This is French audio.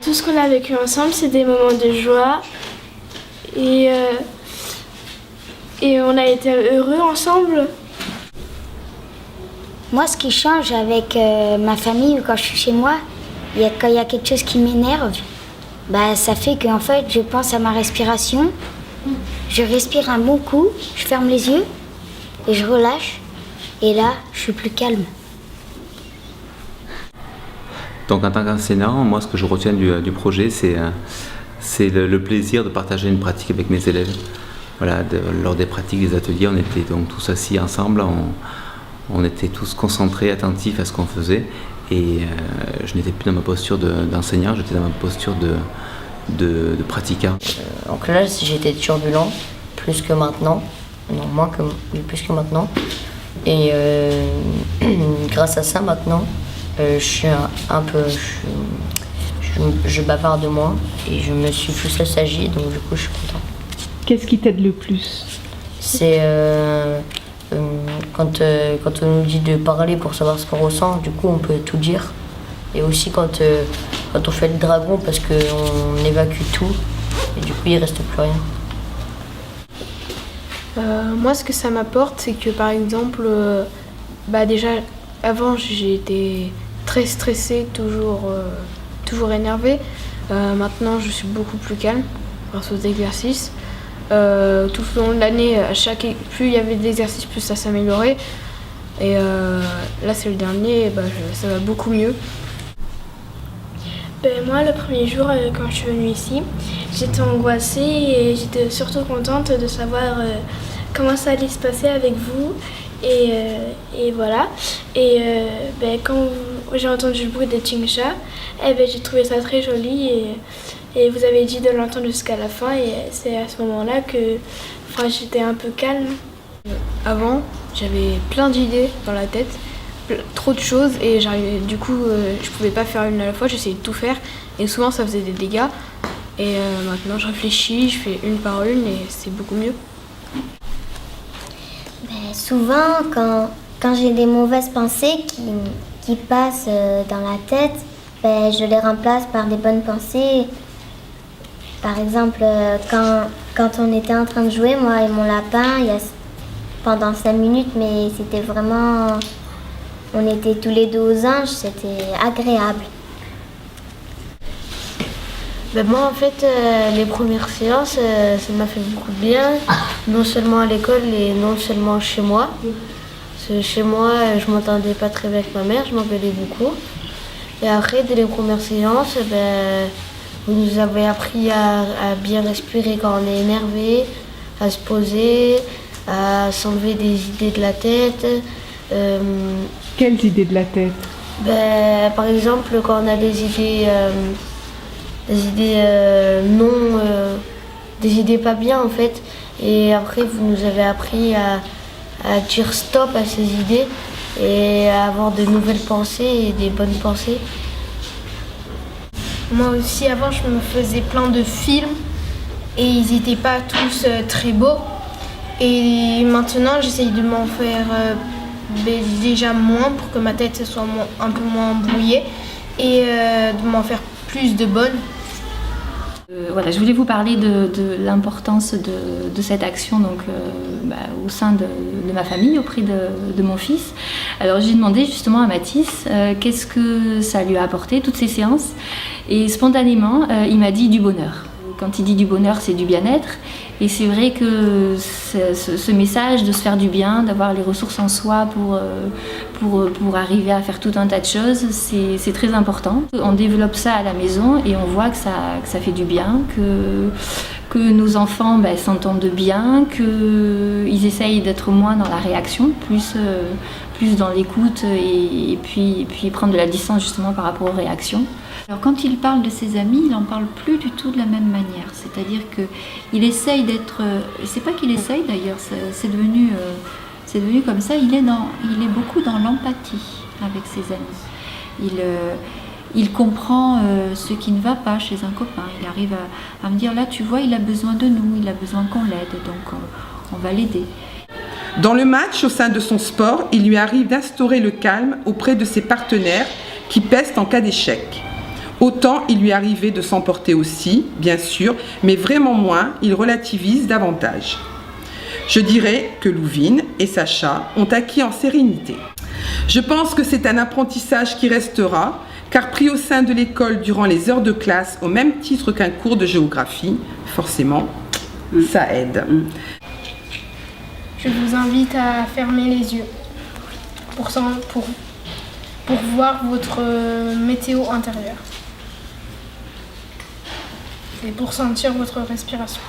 Tout ce qu'on a vécu ensemble, c'est des moments de joie et on a été heureux ensemble. Moi, ce qui change avec ma famille ou quand je suis chez moi, quand il y a quelque chose qui m'énerve, ça fait qu'en fait, je pense à ma respiration. Je respire un bon coup, je ferme les yeux et je relâche. Et là, je suis plus calme. Donc en tant qu'enseignant, moi ce que je retiens du projet, c'est le plaisir de partager une pratique avec mes élèves. Voilà, lors des pratiques, des ateliers, on était donc tous assis ensemble, on était tous concentrés, attentifs à ce qu'on faisait. Et je n'étais plus dans ma posture d'enseignant, j'étais dans ma posture de pratiquant. En classe, j'étais turbulent, plus que maintenant. Non, plus que maintenant. Et grâce à ça, maintenant, je suis je bavarde moins et je me suis plus assagi, donc du coup, je suis content. Qu'est-ce qui t'aide le plus? C'est quand on nous dit de parler pour savoir ce qu'on ressent, du coup, on peut tout dire. Et aussi quand on fait le dragon, parce qu'on évacue tout, et du coup, il reste plus rien. Moi, ce que ça m'apporte, c'est que par exemple, déjà, avant, j'étais très stressée, toujours énervée. Maintenant, je suis beaucoup plus calme grâce aux exercices. Tout le long de l'année, plus il y avait d'exercices, plus ça s'améliorait. Et là, c'est le dernier, ça va beaucoup mieux. Moi, le premier jour, quand je suis venue ici, j'étais angoissée et j'étais surtout contente de savoir comment ça allait se passer avec vous. Et voilà. Et quand j'ai entendu le bruit des Chingsha, j'ai trouvé ça très joli. Et vous avez dit de l'entendre jusqu'à la fin. Et c'est à ce moment-là que j'étais un peu calme. Avant, j'avais plein d'idées dans la tête. Trop de choses et du coup je pouvais pas faire une à la fois, j'essayais de tout faire et souvent ça faisait des dégâts et maintenant je réfléchis, je fais une par une et c'est beaucoup mieux. Souvent quand j'ai des mauvaises pensées qui passent dans la tête, je les remplace par des bonnes pensées. Par exemple quand on était en train de jouer, moi et mon lapin, pendant 5 minutes, mais c'était vraiment... On était tous les deux aux anges, c'était agréable. Moi en fait, les premières séances, ça m'a fait beaucoup de bien, non seulement à l'école et non seulement chez moi. Parce que chez moi, je m'entendais pas très bien avec ma mère, je m'engueulais beaucoup. Et après, dès les premières séances, vous nous avez appris à bien respirer quand on est énervé, à se poser, à s'enlever des idées de la tête. Quelles idées de la tête? Par exemple, quand on a des idées des idées pas bien en fait. Et après, vous nous avez appris à dire stop à ces idées et à avoir de nouvelles pensées et des bonnes pensées. Moi aussi, avant, je me faisais plein de films et ils n'étaient pas tous très beaux. Et maintenant, j'essaye de m'en faire déjà moins pour que ma tête soit un peu moins embrouillée et de m'en faire plus de bonnes. Voilà, je voulais vous parler de l'importance de cette action donc, au sein de ma famille, auprès de mon fils. Alors j'ai demandé justement à Mathis qu'est-ce que ça lui a apporté, toutes ces séances. Et spontanément, il m'a dit du bonheur. Quand il dit du bonheur, c'est du bien-être. Et c'est vrai que ce message de se faire du bien, d'avoir les ressources en soi pour arriver à faire tout un tas de choses, c'est très important. On développe ça à la maison et on voit que ça fait du bien, que nos enfants s'entendent bien, qu'ils essayent d'être moins dans la réaction, plus dans l'écoute et puis prendre de la distance justement par rapport aux réactions. Alors quand il parle de ses amis, il n'en parle plus du tout de la même manière. C'est-à-dire qu'il essaye d'être... C'est pas qu'il essaye d'ailleurs, c'est devenu comme ça. Il est beaucoup dans l'empathie avec ses amis. Il comprend ce qui ne va pas chez un copain. Il arrive à me dire, là tu vois, il a besoin de nous, il a besoin qu'on l'aide, donc on va l'aider. Dans le match, au sein de son sport, il lui arrive d'instaurer le calme auprès de ses partenaires qui pestent en cas d'échec. Autant il lui arrivait de s'emporter aussi, bien sûr, mais vraiment moins, il relativise davantage. Je dirais que Louvine et Sacha ont acquis en sérénité. Je pense que c'est un apprentissage qui restera, car pris au sein de l'école durant les heures de classe au même titre qu'un cours de géographie, forcément, ça aide. Je vous invite à fermer les yeux pour voir votre météo intérieure et pour sentir votre respiration.